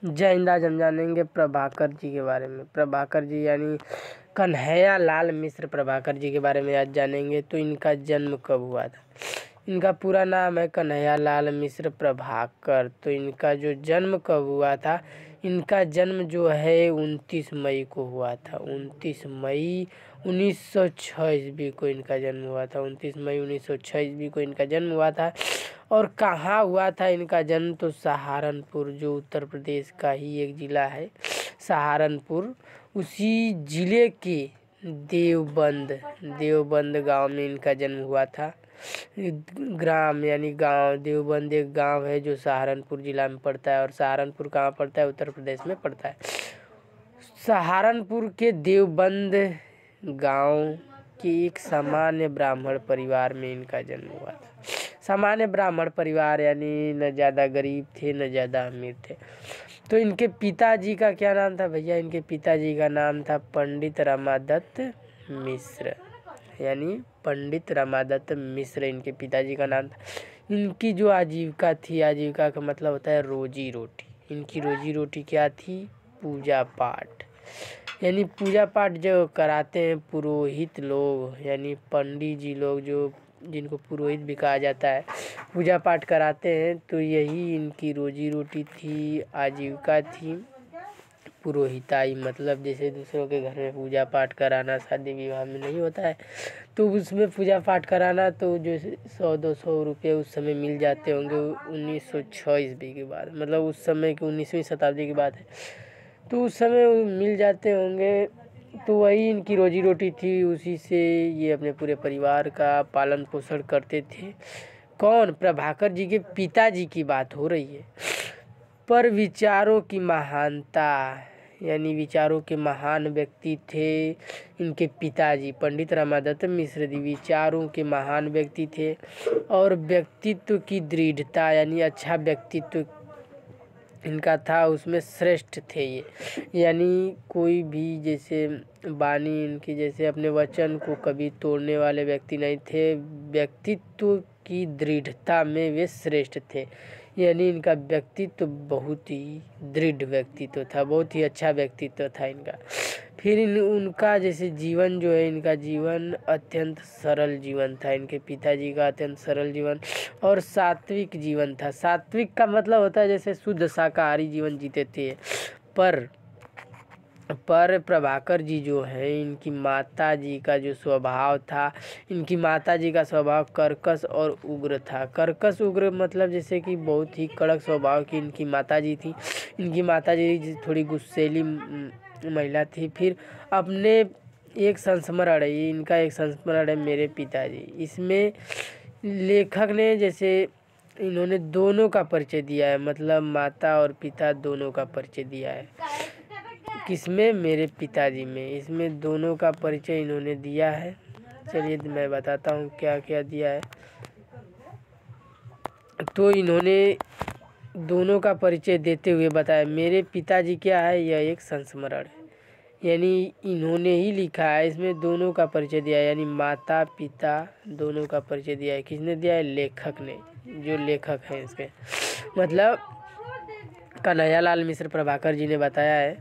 जय हिंद। आज हम जानेंगे प्रभाकर जी के बारे में। प्रभाकर जी यानी कन्हैया लाल मिश्र प्रभाकर जी के बारे में आज जानेंगे। तो इनका जन्म कब हुआ था? इनका पूरा नाम है कन्हैया लाल मिश्र प्रभाकर। तो इनका जो जन्म कब हुआ था, इनका जन्म जो है 29 मई को हुआ था। 29 मई 1906 ईस्वी को इनका जन्म हुआ था। 29 मई 1906 ईस्वी को इनका जन्म हुआ था। और कहाँ हुआ था इनका जन्म? तो सहारनपुर, जो उत्तर प्रदेश का ही एक ज़िला है सहारनपुर, उसी ज़िले के देवबंद गांव में इनका जन्म हुआ था। ग्राम यानी गांव देवबंद एक गांव है जो सहारनपुर ज़िला में पड़ता है। और सहारनपुर कहाँ पड़ता है? उत्तर प्रदेश में पड़ता है। सहारनपुर के देवबंद गांव के एक सामान्य ब्राह्मण परिवार में इनका जन्म हुआ था। सामान्य ब्राह्मण परिवार यानी न ज़्यादा गरीब थे न ज़्यादा अमीर थे। तो इनके पिताजी का क्या नाम था भैया? इनके पिताजी का नाम था पंडित रामादत्त मिश्र, यानी पंडित रामादत्त मिश्र इनके पिताजी का नाम था। इनकी जो आजीविका थी, आजीविका का मतलब होता है रोजी रोटी। इनकी रोजी रोटी क्या थी? पूजा पाठ। यानी पूजा पाठ जो कराते हैं पुरोहित लोग, यानी पंडित जी लोग, जो जिनको पुरोहित भी कहा जाता है, पूजा पाठ कराते हैं। तो यही इनकी रोजी रोटी थी, आजीविका थी। पुरोहिताई मतलब जैसे दूसरों के घर में पूजा पाठ कराना, शादी विवाह में नहीं होता है, तो उसमें पूजा पाठ कराना। तो जो 100-200 रुपये उस समय मिल जाते होंगे 1906 ईस्वी के बाद, मतलब उस समय की 19वीं शताब्दी की बात है। तो उस समय मिल जाते होंगे। तो वही इनकी रोजी रोटी थी, उसी से ये अपने पूरे परिवार का पालन पोषण करते थे। कौन? प्रभाकर जी के पिताजी की बात हो रही है। पर विचारों की महानता, यानी विचारों के महान व्यक्ति थे इनके पिताजी पंडित रामादत्त मिश्र जी। विचारों के महान व्यक्ति थे और व्यक्तित्व की दृढ़ता, यानी अच्छा व्यक्तित्व इनका था, उसमें श्रेष्ठ थे ये। यानी कोई भी जैसे वाणी इनकी, जैसे अपने वचन को कभी तोड़ने वाले व्यक्ति नहीं थे। व्यक्तित्व की दृढ़ता में वे श्रेष्ठ थे। यानी इनका व्यक्तित्व बहुत ही दृढ़ व्यक्तित्व था, बहुत ही अच्छा व्यक्तित्व था इनका। फिर उनका जैसे जीवन जो है, इनका जीवन अत्यंत सरल जीवन था। इनके पिताजी का अत्यंत सरल जीवन और सात्विक जीवन था। सात्विक का मतलब होता है जैसे शुद्ध शाकाहारी जीवन जीते थे। पर प्रभाकर जी जो है, इनकी माता जी का जो स्वभाव था, इनकी माता जी का स्वभाव कर्कश और उग्र था। कर्कश उग्र मतलब जैसे कि बहुत ही कड़क स्वभाव की इनकी माता जी थी। इनकी माता जी थोड़ी गुस्सैली महिला थी। फिर अपने एक संस्मरण है, इनका एक संस्मरण है मेरे पिताजी। इसमें लेखक ने जैसे इन्होंने दोनों का परिचय दिया है, मतलब माता और पिता दोनों का परिचय दिया है। किसमें? मेरे पिताजी में। इसमें दोनों का परिचय इन्होंने दिया है। चलिए मैं बताता हूँ क्या क्या दिया है। तो इन्होंने दोनों का परिचय देते हुए बताया मेरे पिताजी क्या है, यह एक संस्मरण है। यानी इन्होंने ही लिखा है, इसमें दोनों का परिचय दिया है, यानी माता पिता दोनों का परिचय दिया है। किसने दिया है? लेखक ने, जो लेखक हैं इसके, मतलब कन्हैया लाल मिश्र प्रभाकर जी ने बताया है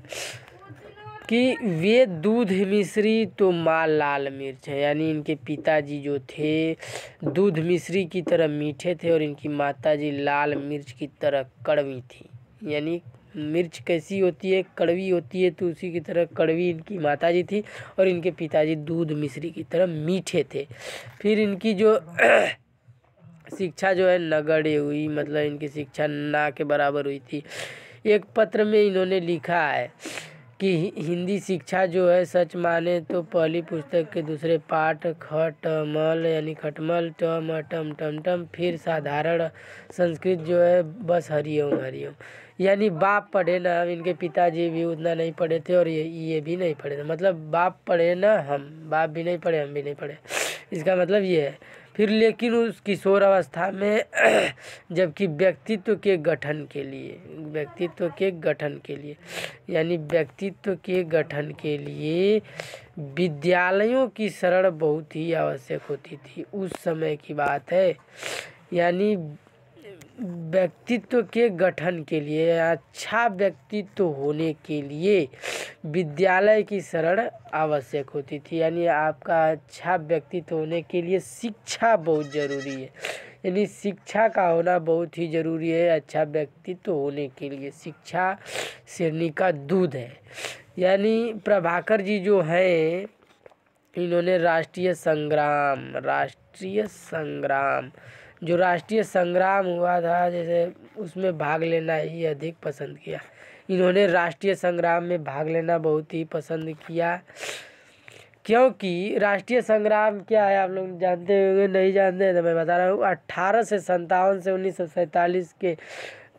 कि वे दूध मिश्री तो माँ लाल मिर्च है। यानी इनके पिताजी जो थे दूध मिश्री की तरह मीठे थे और इनकी माताजी लाल मिर्च की तरह कड़वी थी। यानी मिर्च कैसी होती है? कड़वी होती है। तो उसी की तरह कड़वी इनकी माताजी थी और इनके पिताजी दूध मिश्री की तरह मीठे थे। फिर इनकी जो शिक्षा जो है नगण्य हुई, मतलब इनकी शिक्षा ना के बराबर हुई थी। एक पत्र में इन्होंने लिखा है कि हिंदी शिक्षा जो है सच माने तो पहली पुस्तक के दूसरे पाठ खटमल, यानी खटमल टम टम टम टम, फिर साधारण संस्कृत जो है बस हरिओम हरिओम। यानी बाप पढ़े ना, इनके पिताजी भी उतना नहीं पढ़े थे और ये भी नहीं पढ़े थे। मतलब बाप पढ़े ना, हम बाप भी नहीं पढ़े हम भी नहीं पढ़े, इसका मतलब ये है। फिर लेकिन उस किशोर अवस्था में जबकि व्यक्तित्व के गठन के लिए यानी व्यक्तित्व के गठन के लिए विद्यालयों की शरण बहुत ही आवश्यक होती थी। उस समय की बात है। यानी व्यक्तित्व के गठन के लिए, अच्छा व्यक्तित्व होने के लिए विद्यालय की शरण आवश्यक होती थी। यानी आपका अच्छा व्यक्तित्व होने के लिए शिक्षा बहुत ज़रूरी है। यानी शिक्षा का होना बहुत ही ज़रूरी है। अच्छा व्यक्तित्व होने के लिए शिक्षा शेरनी का दूध है। यानी प्रभाकर जी जो हैं, इन्होंने राष्ट्रीय संग्राम हुआ था, जैसे उसमें भाग लेना ही अधिक पसंद किया। इन्होंने राष्ट्रीय संग्राम में भाग लेना बहुत ही पसंद किया, क्योंकि राष्ट्रीय संग्राम क्या है आप लोग जानते होंगे, नहीं जानते हैं तो मैं बता रहा हूँ। 1857 से 1947 के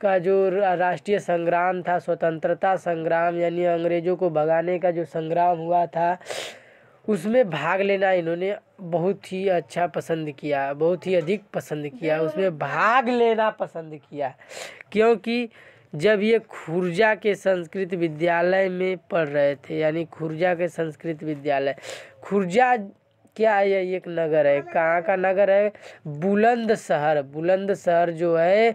का जो राष्ट्रीय संग्राम था, स्वतंत्रता संग्राम, यानी अंग्रेज़ों को भगाने का जो संग्राम हुआ था, उसमें भाग लेना इन्होंने बहुत ही अच्छा पसंद किया, बहुत ही अधिक पसंद किया, उसमें भाग लेना पसंद किया। क्योंकि जब ये खुर्जा के संस्कृत विद्यालय में पढ़ रहे थे, यानी खुर्जा के संस्कृत विद्यालय, खुर्जा क्या है, ये एक नगर है। कहाँ का नगर है? बुलंदशहर जो है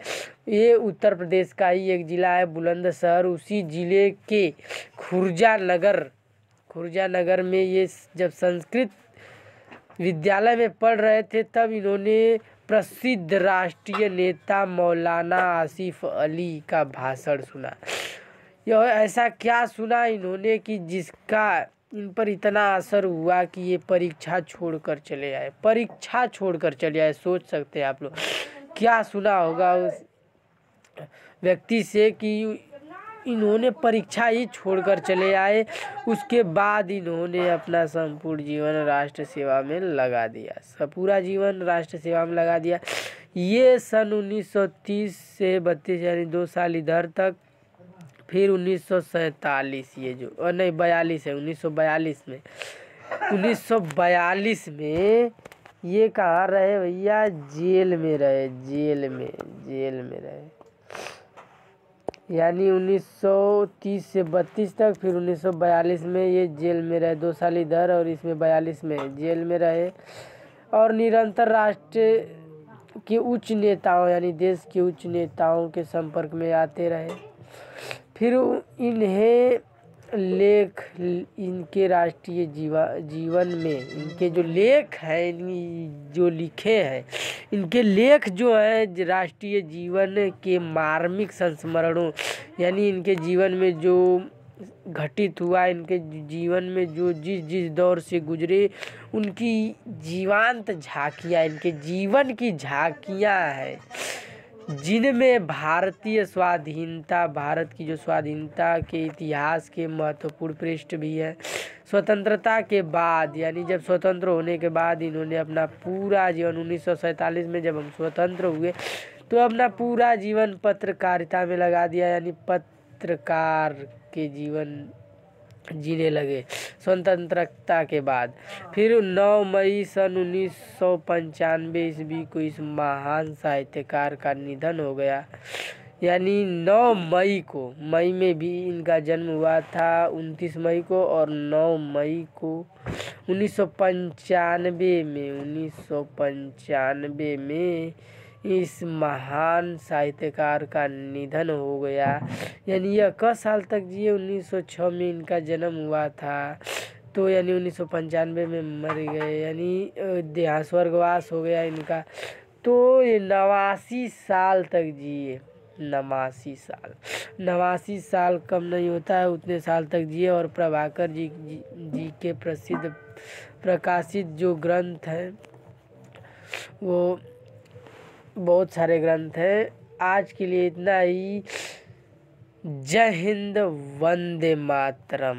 ये उत्तर प्रदेश का ही एक ज़िला है, बुलंदशहर। उसी ज़िले के खुर्जा नगर में ये जब संस्कृत विद्यालय में पढ़ रहे थे, तब इन्होंने प्रसिद्ध राष्ट्रीय नेता मौलाना आसिफ अली का भाषण सुना। यह ऐसा क्या सुना इन्होंने कि जिसका इन पर इतना असर हुआ कि ये परीक्षा छोड़कर चले आए। सोच सकते हैं आप लोग क्या सुना होगा उस व्यक्ति से कि इन्होंने परीक्षा ही छोड़कर चले आए। उसके बाद इन्होंने अपना संपूर्ण जीवन राष्ट्र सेवा में लगा दिया, पूरा जीवन राष्ट्र सेवा में लगा दिया। ये सन 1930 से 32 यानी 2 साल इधर तक, फिर 1947 ये जो 42 है, 1942 में ये कहाँ रहे भैया? जेल में रहे। यानी 1930 से 32 तक, फिर 1942 में ये जेल में रहे, 2 साल इधर और इसमें 42 में जेल में रहे। और निरंतर राष्ट्र के उच्च नेताओं यानी देश के उच्च नेताओं के संपर्क में आते रहे। फिर इन्हें इनके राष्ट्रीय जीवन में इनके जो लेख हैं, जो लिखे हैं, इनके लेख जो है राष्ट्रीय जीवन के मार्मिक संस्मरणों, यानी इनके जीवन में जो घटित हुआ, इनके जीवन में जो जिस दौर से गुजरे, उनकी जीवंत झांकियाँ, इनके जीवन की झांकियाँ हैं, जिनमें भारत की जो स्वाधीनता के इतिहास के महत्वपूर्ण पृष्ठ भी है। स्वतंत्रता के बाद, यानी जब स्वतंत्र होने के बाद इन्होंने अपना पूरा जीवन 1947 में जब हम स्वतंत्र हुए, तो अपना पूरा जीवन पत्रकारिता में लगा दिया, यानी पत्रकार के जीवन जीने लगे स्वतंत्रता के बाद। फिर 9 मई सन 1995 ईस्वी को इस महान साहित्यकार का निधन हो गया। यानी 9 मई में भी इनका जन्म हुआ था, 29 मई को, और 9 मई को 1995 में इस महान साहित्यकार का निधन हो गया। यानी यह क साल तक जिए? 1906 में इनका जन्म हुआ था, तो यानी 1995 में मर गए, यानी देहांत स्वर्गवास हो गया इनका। तो ये 89 साल तक जिए, 89 साल कम नहीं होता है, उतने साल तक जिए। और प्रभाकर जी के प्रसिद्ध प्रकाशित जो ग्रंथ हैं, वो बहुत सारे ग्रंथ हैं। आज के लिए इतना ही। जय हिंद, वंदे मातरम।